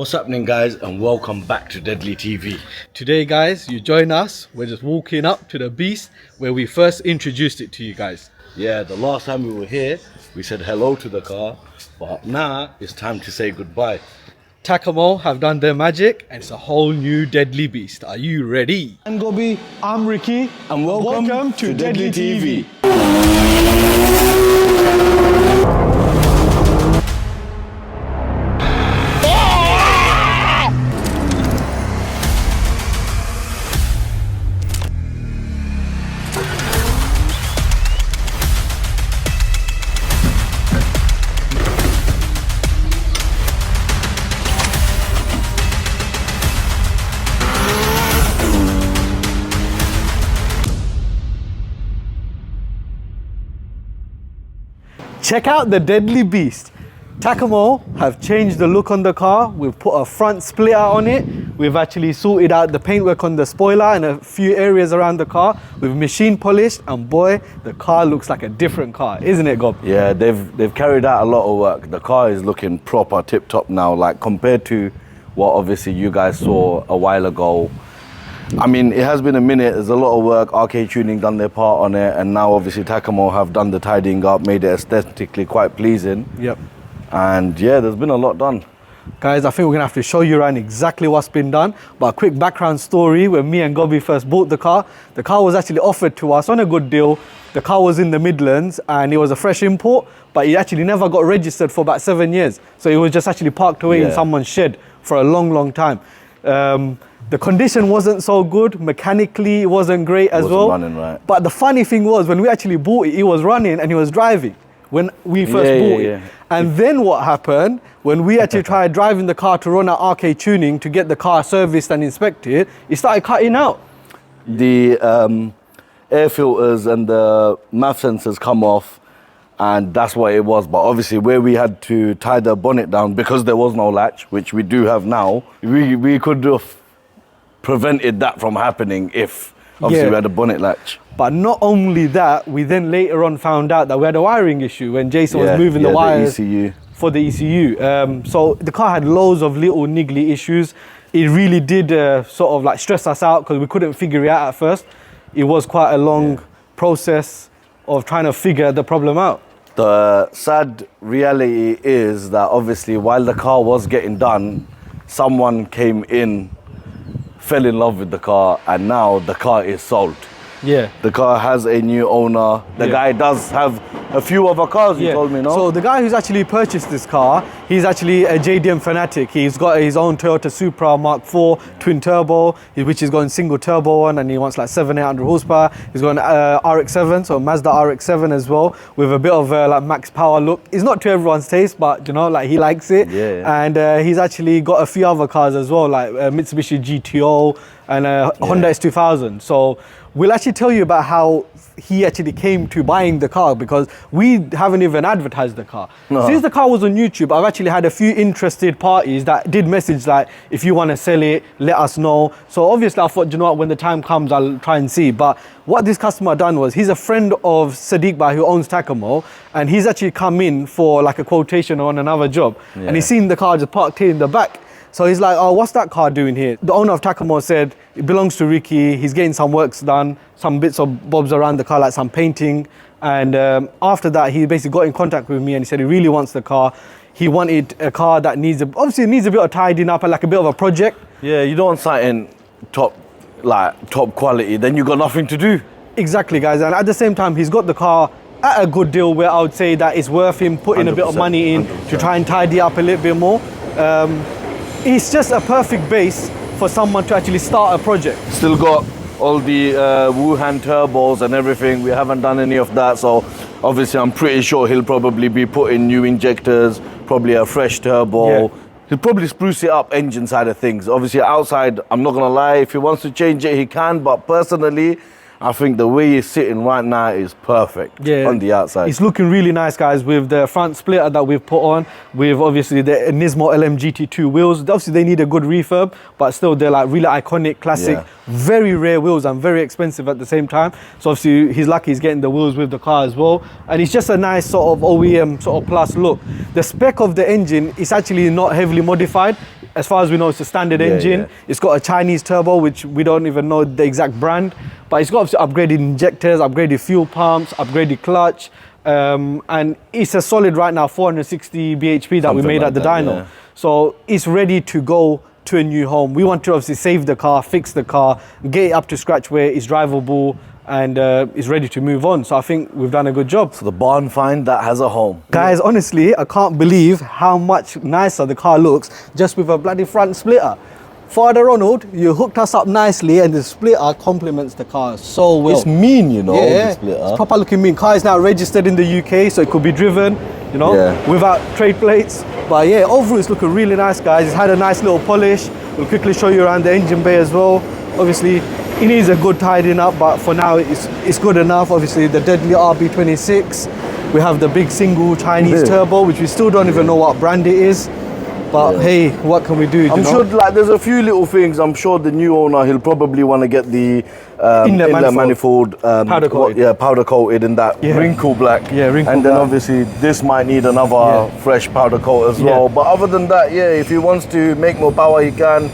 What's happening, guys, and welcome back to Deadly TV. Today, guys, you join us. We're just walking up to the beast where we first introduced it to you guys. Yeah, the last time we were here, we said hello to the car, but now it's time to say goodbye. Takamo have done their magic, and it's a whole new deadly beast. Are you ready? I'm Gobbe, I'm Ricky, And welcome to Deadly TV. Check out the deadly beast. Takamo have changed the look on the car. We've put a front splitter on it. We've actually sorted out the paintwork on the spoiler and a few areas around the car. We've machine polished, and boy, the car looks like a different car, isn't it, Gob? Yeah, they've carried out a lot of work. The car is looking proper tip-top now, like compared to what obviously you guys saw a while ago. I mean, it has been a minute. There's a lot of work. RK Tuning done their part on it, and now obviously Takamo have done the tidying up, made it aesthetically quite pleasing. Yep. And yeah, there's been a lot done. Guys, I think we're gonna have to show you around exactly what's been done. But a quick background story: when me and Gobbe first bought the car was actually offered to us on a good deal. The car was in the Midlands and it was a fresh import, but it actually never got registered for about 7 years. So it was just actually parked away in someone's shed for a long, long time. The condition wasn't so good, mechanically it wasn't great as well. Running right. But the funny thing was, when we actually bought it, it was running and it was driving when we first bought it. And then what happened, when we actually tried driving the car to run our RK Tuning to get the car serviced and inspected, it started cutting out. The air filters and the MAF sensors come off, and that's what it was. But obviously where we had to tie the bonnet down, because there was no latch, which we do have now, we could have prevented that from happening if obviously we had a bonnet latch. But not only that, we then later on found out that we had a wiring issue when Jason was moving the wires for the ECU. So the car had loads of little niggly issues. It really did sort of like stress us out because we couldn't figure it out at first. It was quite a long process of trying to figure the problem out. The sad reality is that obviously while the car was getting done, someone came in, fell in love with the car, and now the car is sold. Yeah. The car has a new owner. The guy does have a few other cars, you told me, no? So the guy who's actually purchased this car, he's actually a JDM fanatic. He's got his own Toyota Supra Mark IV twin turbo, which is going single turbo one, and he wants like 700-800 horsepower. He's got an RX-7, so Mazda RX-7 as well, with a bit of like max power look. It's not to everyone's taste, but you know, like he likes it. Yeah. And he's actually got a few other cars as well, like Mitsubishi GTO and Honda S2000. So we'll actually tell you about how he actually came to buying the car, because we haven't even advertised the car. Since the car was on YouTube, I've actually had a few interested parties that did message like, if you want to sell it, let us know. So obviously I thought, you know what, when the time comes, I'll try and see. But what this customer done was, he's a friend of Sadiq Bhai, who owns Takamo, and he's actually come in for like a quotation on another job. And he's seen the car just parked here in the back. So he's like, oh, what's that car doing here? The owner of Takamo said, it belongs to Ricky. He's getting some works done, some bits of bobs around the car, like some painting. And after that, he basically got in contact with me and he said he really wants the car. He wanted a car that obviously needs a bit of tidying up and like a bit of a project. Yeah, you don't want something top quality, then you got nothing to do. Exactly, guys. And at the same time, he's got the car at a good deal where I would say that it's worth him putting a bit of money in 100%. to try and tidy up a little bit more. It's just a perfect base for someone to actually start a project. Still got all the Wuhan turbos and everything. We haven't done any of that, so obviously I'm pretty sure he'll probably be putting new injectors, probably a fresh turbo. He'll probably spruce it up, engine side of things. Obviously outside, I'm not gonna lie, if he wants to change it, he can, but personally, I think the way he's sitting right now is perfect on the outside. It's looking really nice, guys, with the front splitter that we've put on, with obviously the Nismo LMGT2 wheels. Obviously, they need a good refurb, but still, they're like really iconic, classic, very rare wheels and very expensive at the same time. So obviously, he's lucky he's getting the wheels with the car as well. And it's just a nice sort of OEM sort of plus look. The spec of the engine is actually not heavily modified. as far as we know, it's a standard engine. yeah. It's got a Chinese turbo, which we don't even know the exact brand, but it's got obviously upgraded injectors, upgraded fuel pumps, upgraded clutch, and it's a solid right now 460 bhp that we Something made like at the that, dyno. yeah. So it's ready to go to a new home. We want to obviously save the car, fix the car, get it up to scratch where it's drivable and is ready to move on. So I think we've done a good job. So the barn find that has a home. Guys, honestly, I can't believe how much nicer the car looks just with a bloody front splitter. Father Ronald, you hooked us up nicely and the splitter complements the car so well. It's mean, you know, Yeah, the splitter. it's proper looking mean. Car is now registered in the UK, so it could be driven, you know, Yeah. without trade plates. But yeah, overall it's looking really nice, guys. It's had a nice little polish. We'll quickly show you around the engine bay as well. Obviously, it needs a good tidying up, but for now it's good enough. Obviously, the deadly RB26. We have the big single Chinese Yeah. turbo, which we still don't even know what brand it is. But hey, what can we do? I'm you know? sure like there's a few little things. I'm sure the new owner, he'll probably want to get the Inlet manifold powder coated. powder coated in that Yeah. wrinkle black. Yeah, wrinkle and then black. obviously this might need another Yeah. fresh powder coat as Yeah. well. But other than that, yeah, if he wants to make more power, he can.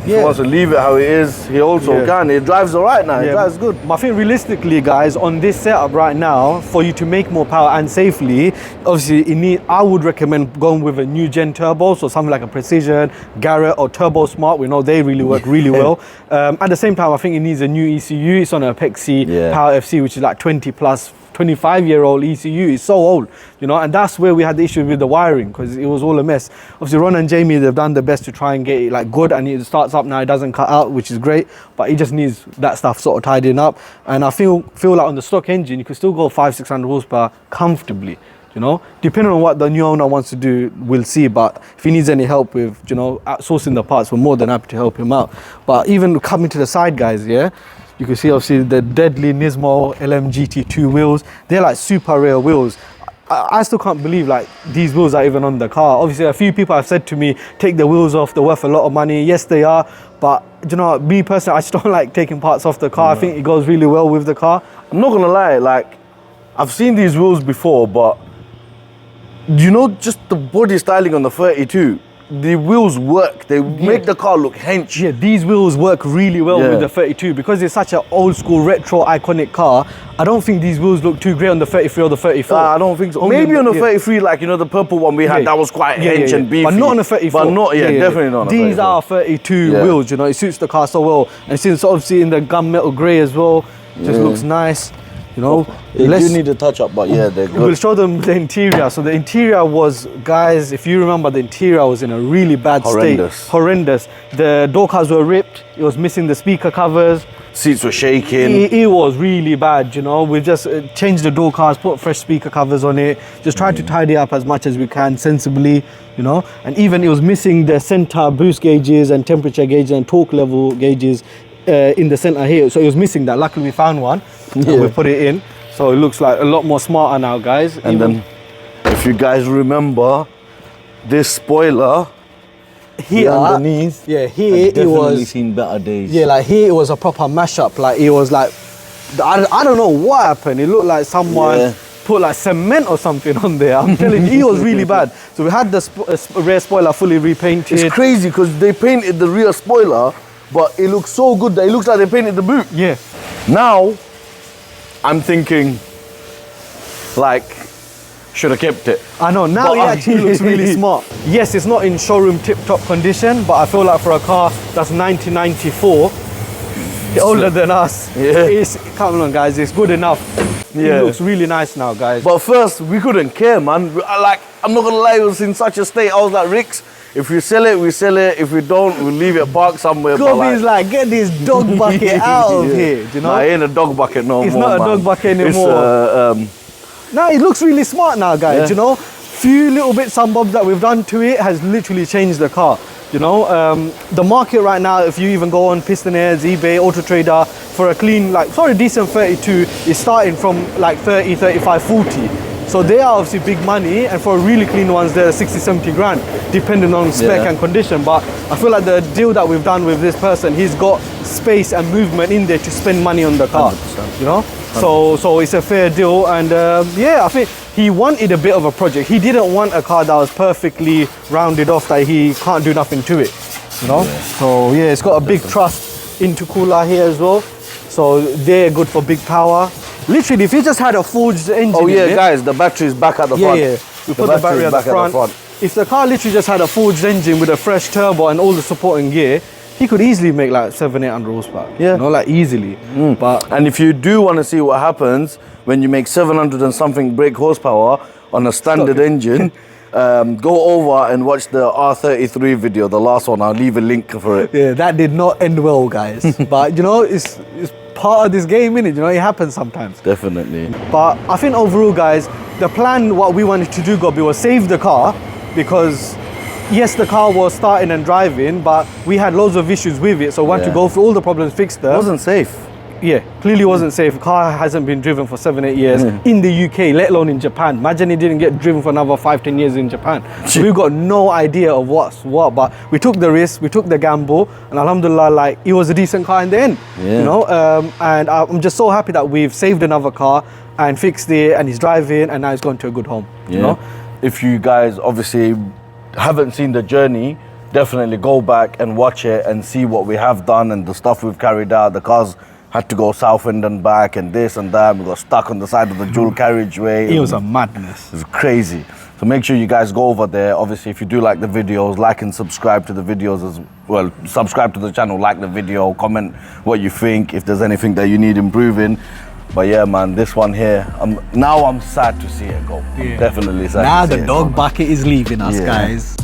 If Yeah. he wants to leave it how it is, he also Yeah. can. It drives alright now. It drives good. I think realistically, guys, on this setup right now, for you to make more power and safely, obviously, I would recommend going with a new gen turbo, so something like a Precision, Garrett, or Turbo Smart. We know they really work really well. At the same time, I think it needs a new ECU. It's on a Pexi Yeah. Power FC, which is like 20 plus. 25-year-old ECU is so old, you know, and that's where we had the issue with the wiring because it was all a mess. Obviously, Ron and Jamie, they've done their best to try and get it like good, and it starts up now. It doesn't cut out, which is great, but it just needs that stuff sort of tidying up. And I feel like on the stock engine, you can still go 500-600 horsepower comfortably. You know, depending on what the new owner wants to do, we'll see. But if he needs any help with, you know, outsourcing the parts, we're more than happy to help him out. But even coming to the side, guys, yeah. You can see obviously the deadly Nismo LMGT2 wheels. They're like super rare wheels. I still can't believe like these wheels are even on the car. Obviously a few people have said to me, take the wheels off, they're worth a lot of money. Yes, they are. But do you know what, me personally, I just don't like taking parts off the car. I think it goes really well with the car. I'm not gonna lie, like I've seen these wheels before, but you know, just the body styling on the 32. The wheels work. They make the car look hench. Yeah, these wheels work really well with the 32 because it's such an old school retro iconic car. I don't think these wheels look too great on the 33 or the 34. I don't think so. Only Maybe on the yeah. 33, like, you know, the purple one we had, that was quite hench and beefy. But not on the 34. But not, definitely not on the These 34. are 32 wheels, you know, it suits the car so well. And since obviously in the gunmetal grey as well, just looks nice. You know, They do need a touch up, but yeah, they're we'll good. show them the interior. So the interior was, guys, if you remember, the interior was in a really bad Horrendous. state. Horrendous. The door cards were ripped. It was missing the speaker covers. Seats were shaking. It was really bad, you know. We just changed the door cards, put fresh speaker covers on it, just tried to tidy up as much as we can sensibly, you know. And even it was missing the center boost gauges and temperature gauges and torque level gauges in the center here. So it was missing that. Luckily we found one and we put it in. So it looks like a lot more smarter now, guys. And then, if you guys remember, this spoiler here underneath, yeah, here it definitely was, seen better days. yeah, like here it was a proper mashup. Like it was like, I don't know what happened. It looked like someone put like cement or something on there. I'm telling you, it was really bad. So we had the rear spoiler fully repainted. It's crazy because they painted the rear spoiler, but it looks so good that it looks like they painted the boot. Yeah. Now, I'm thinking, like, should have kept it. I know, now it actually looks really smart. Yes, it's not in showroom tip-top condition, but I feel like for a car that's 1994, older than us, come on guys, it's good enough. It looks really nice now, guys. But first, we couldn't care, man. I'm not gonna lie, it was in such a state. I was like, Ricks, if we sell it, we sell it. If we don't, we'll leave it parked somewhere. Gobbe's like, get this dog bucket out of here, do you know? Nah, it ain't a dog bucket no It's more, not a man. dog bucket anymore. It's, No, it looks really smart now, guys, you know? Few little bits and bobs that we've done to it has literally changed the car, you know? The market right now, if you even go on Pistonairs, eBay, Auto Trader, for a clean, like, for a decent 32, is starting from like 30, 35, 40. So they are obviously big money, and for really clean ones, they're 60, 70 grand, depending on spec and condition. But I feel like the deal that we've done with this person, he's got space and movement in there to spend money on the car, 100%. you know? So it's a fair deal, and yeah, I think he wanted a bit of a project. He didn't want a car that was perfectly rounded off, that he can't do nothing to it. you know. So yeah, it's got a big thrust intercooler here as well. So they're good for big power. Literally, if you just had a forged engine. Oh yeah, in it, guys, the battery is back at the front. yeah. We put the battery at the front. If the car literally just had a forged engine with a fresh turbo and all the supporting gear, he could easily make like 700-800 horsepower. Yeah. You know, like easily. But And if you do want to see what happens when you make 700 and something brake horsepower on a standard engine, go over and watch the R33 video, the last one. I'll leave a link for it. yeah, that did not end well, guys. But you know, it's part of this game, innit? You know, it happens sometimes. Definitely. But I think overall, guys, the plan, what we wanted to do, Gobbe, was save the car, because yes, the car was starting and driving, but we had loads of issues with it. So we want to go through all the problems, fix them. It wasn't safe. Yeah, clearly wasn't safe. The car hasn't been driven for 7-8 years in the UK, let alone in Japan. Imagine it didn't get driven for another 5-10 years in Japan. So we've got no idea of what's what, but we took the risk, we took the gamble, and alhamdulillah, like, it was a decent car in the end. Yeah. You know, and I'm just so happy that we've saved another car and fixed it, and he's driving, and now he's gone to a good home. Yeah. You know, If you guys obviously haven't seen the journey, definitely go back and watch it and see what we have done and the stuff we've carried out. The cars had to go south end and back and this and that. We got stuck on the side of the dual carriageway. it was a madness. It was crazy. So make sure you guys go over there. Obviously, if you do like the videos, like and subscribe to the videos as well. Subscribe to the channel, like the video, comment what you think, if there's anything that you need improving. But yeah, man, this one here, now I'm sad to see it go. I'm definitely sad Now to see the it dog go. bucket is leaving us, Yeah. guys.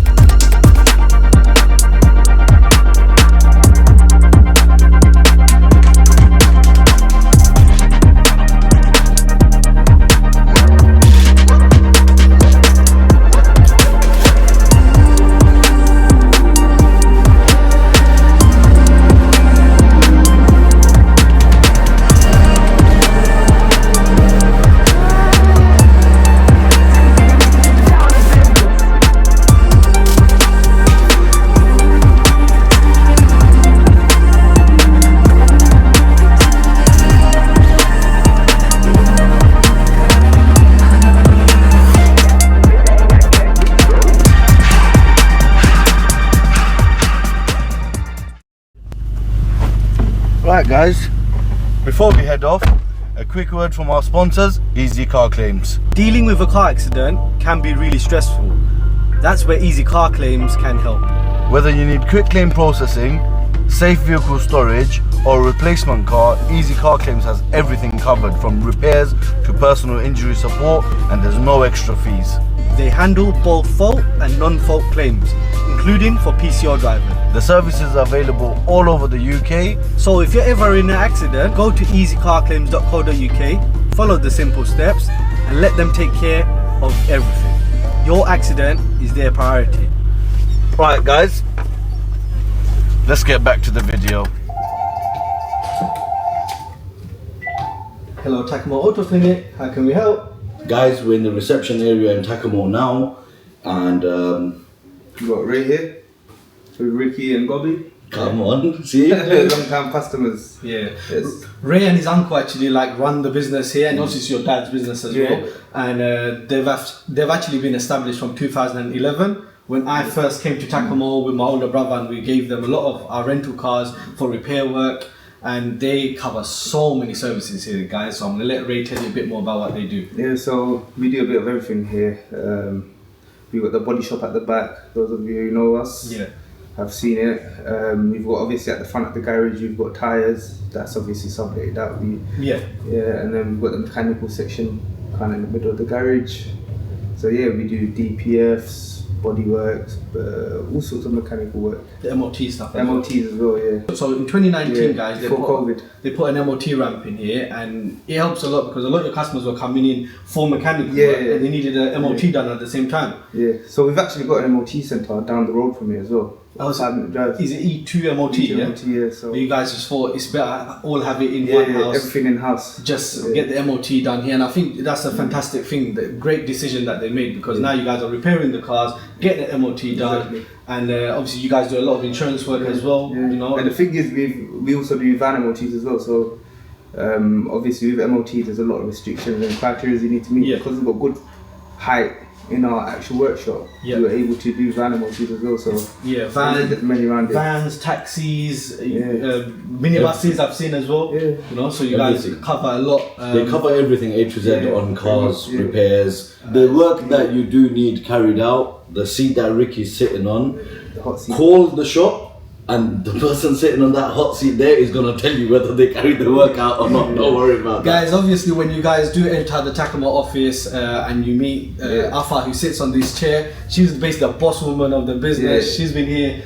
Right, guys, before we head off, a quick word from our sponsors, Easy Car Claims. Dealing with a car accident can be really stressful. That's where Easy Car Claims can help. Whether you need quick claim processing, safe vehicle storage, or a replacement car, Easy Car Claims has everything covered, from repairs to personal injury support, and there's no extra fees. They handle both fault and non-fault claims, including for PCR driving. The service is available all over the UK. So if you're ever in an accident, go to easycarclaims.co.uk, follow the simple steps, and let them take care of everything. Your accident is their priority. Right, guys, let's get back to the video. Hello, Takamo Auto Clinic. How can we help? Guys, we're in the reception area in Takamo now, and We got Ray here with Ricky and Gobbe. come on, see? Long time customers. Yeah. Yes. Ray and his uncle actually like run the business here, and also it's your dad's business as Yeah. well. And they've actually been established from 2011. When I first came to Takamo with my older brother, and we gave them a lot of our rental cars for repair work, and they cover so many services here, guys. So I'm gonna let Ray tell you a bit more about what they do. Yeah, so we do a bit of everything here. We got the body shop at the back. Those of you who know us have seen it. We've got obviously at the front of the garage, we've got tyres. That's obviously subletted out. Yeah. And then we've got the mechanical section kind of in the middle of the garage. So yeah, we do DPFs, body works, all sorts of mechanical work. The MOT stuff. as well. MOTs as well, yeah. So in 2019, guys, before COVID. they put an MOT ramp in here, and it helps a lot because a lot of your customers were coming in for mechanical work, and they needed an MOT done at the same time. Yeah, so we've actually got an MOT centre down the road from here as well. Oh, so 5 minute drive. is it E2 MOT? E2 Yeah. MOT, yeah, so But you guys just thought it's better all have it in one house. everything in house. Just get the MOT done here, and I think that's a fantastic thing, the great decision that they made, because now you guys are repairing the cars, get the MOT done, Exactly. and obviously you guys do a lot of insurance work as well. Yeah. You know, And the thing is, we also do van MOTs as well. So obviously with MOTs, there's a lot of restrictions and criteria you need to meet, Yeah. because we've got good height in our actual workshop, Yeah. we were able to do van MOTs as well. So Yeah, many around it. vans, taxis, minibuses I've seen as well. Yeah. You know, so you guys cover a lot. They cover everything A to Z on cars, Yeah. repairs. The work that you do need carried out, the seat that Ricky's sitting on, The hot seat. call the shop and the person sitting on that hot seat there is going to tell you whether they carried the work out or not. Don't worry about that. Guys, obviously when you guys do enter the Takamo office and you meet Afa who sits on this chair, she's basically the boss woman of the business. Yeah. She's been here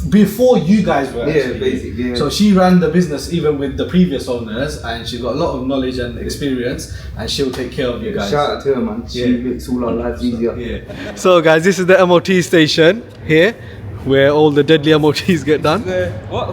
before you guys were actually. basically. Yeah. So she ran the business even with the previous owners, and she's got a lot of knowledge and experience, and she'll take care of you guys. Shout out to her, man. She makes all our lives easier. Yeah. So guys, this is the MOT station here, where all the deadly MOTs get done. What?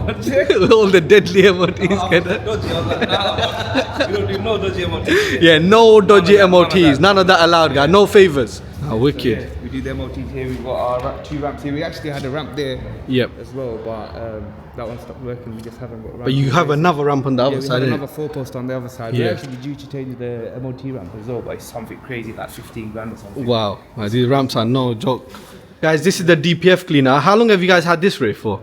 All the deadly MOTs get done. Dodgy, I was like, nah. You don't do no dodgy MOT. Yeah, no dodgy MOTs, none of that allowed, guys. No favors. Oh, wicked. Yeah, we do the MOTs here. We've got our two ramps here. We actually had a ramp there Yep. as well, but that one stopped working. We just haven't got a ramp. But you have another ramp on the other yeah, we side. have innit? another 4-post on the other side. Yeah. We're actually due to change the MOT ramp as well, but it's something crazy, like 15 grand or something. Wow, these ramps are no joke. Guys, this is the DPF cleaner. How long have you guys had this rig for? I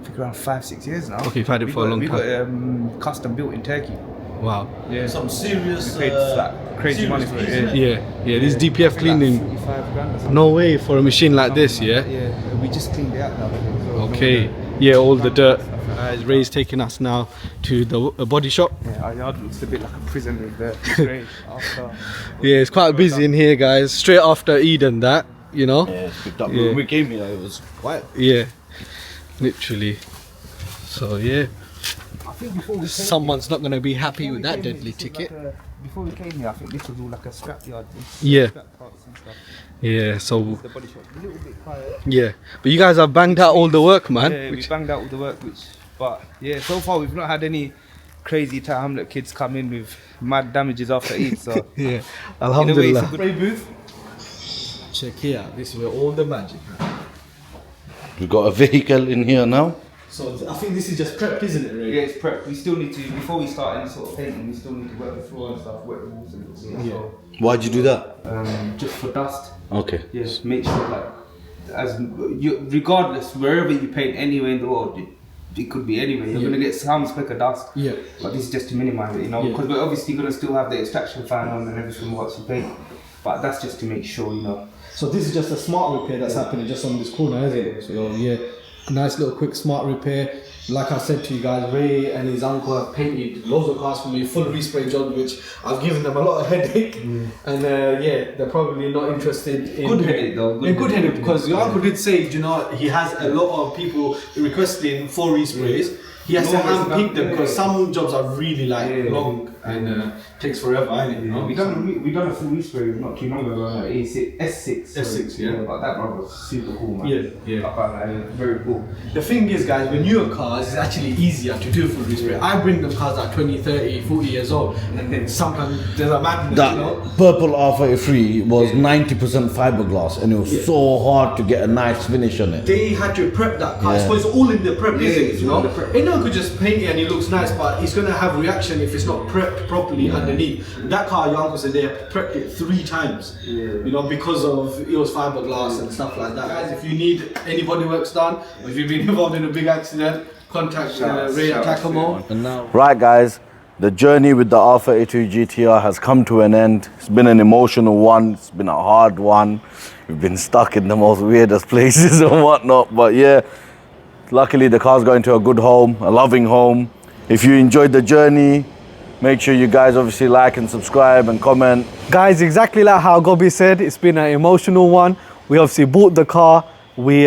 think around 5-6 years now. Okay, you've had it for a long we time. got custom built in Turkey. Wow. Yeah. Some serious, We paid like crazy money for it. Yeah, this DPF cleaning. 45 grand or something. No way for a machine like this, yeah? Yeah, we just cleaned it out now. So Okay. Yeah, all the dirt. Guys, Ray's taking us now to the body shop. Yeah, our yard looks a bit like a prison with the grey after. Yeah, it's quite busy in here, guys. Straight after Eid and that, you know? Yeah, it's picked up. Yeah. When we came here, it was quiet. Yeah, literally. So yeah, I think before we came someone's not gonna be happy with that deadly this was ticket. like before we came here, I think this was all like a scrap yard. Yeah. Scrap parts and stuff. Yeah, so The body shop a little bit quiet. yeah, but you guys have banged out all the work, man. Yeah, we banged out all the work, but yeah, so far we've not had any crazy Tower Hamlet kids come in with mad damages after Eid. So Yeah, in a way, it's alhamdulillah. a good spray booth. Check here, this is where all the magic happens. We've got a vehicle in here now. So I think this is just prepped, isn't it, Ray? Yeah, it's prep. We still need to, before we start any sort of painting, we still need to wet the floor and stuff, wet the walls and stuff. Yeah. So, Why'd you do that? just for dust. Okay. Yes, make sure like, regardless, wherever you paint anywhere in the world, it could be anywhere. You're gonna get some speck of dust. Yeah. But this is just to minimize it, you know, Yeah. because we're obviously gonna still have the extraction fan on and everything once you paint. But that's just to make sure, you know. So this is just a smart repair that's happening just on this corner, isn't it? So yeah, a nice little quick smart repair. Like I said to you guys, Ray and his uncle have painted loads of cars for me, full respray job, which I've given them a lot of headache. And yeah, they're probably not interested in Good headache though. Good headache, because your uncle did say, you know, he has a lot of people requesting full resprays. He has to hand pick them because some jobs are really like long and takes forever, innit, you know? We done a full respray not too long ago on S6. S6, yeah. But that one was super cool, man. Yeah. I found that very cool. The thing is, guys, with newer cars, it's actually easier to do full respray. I bring them cars at 20, 30, 40 years old, and then sometimes there's a madness, That you know? purple R33 was 90% fiberglass and it was so hard to get a nice finish on it. They had to prep that car. Yeah. So it's all in the prep, isn't it? it's You all know, in the prep. anyone could just paint it and it looks nice, but it's gonna have reaction if it's not prepped properly underneath. That car, your uncle said they prepped it 3 times. You know, because of it was fiberglass and stuff like that. Guys, if you need any bodyworks done, or if you've been involved in a big accident, contact Ray at Takamo. And now, right, guys, the journey with the R32 GTR has come to an end. It's been an emotional one. It's been a hard one. We've been stuck in the most weirdest places and whatnot. But yeah, luckily the car's going to a good home, a loving home. If you enjoyed the journey, make sure you guys obviously like and subscribe and comment. Guys, exactly like how Gobbe said, it's been an emotional one. We obviously bought the car. We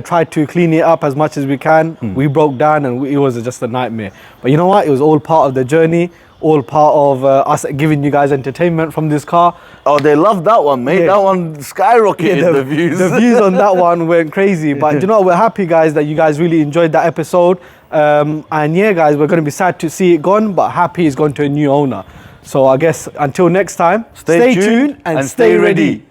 tried to clean it up as much as we can. We broke down and it was just a nightmare. But you know what? It was all part of the journey, all part of us giving you guys entertainment from this car. Oh, they loved that one, mate. That one skyrocketed the views. The views on that one went crazy. But you know what? We're happy, guys, that you guys really enjoyed that episode. And yeah, guys, we're going to be sad to see it gone, but happy it's gone to a new owner. So I guess until next time, stay tuned and stay ready.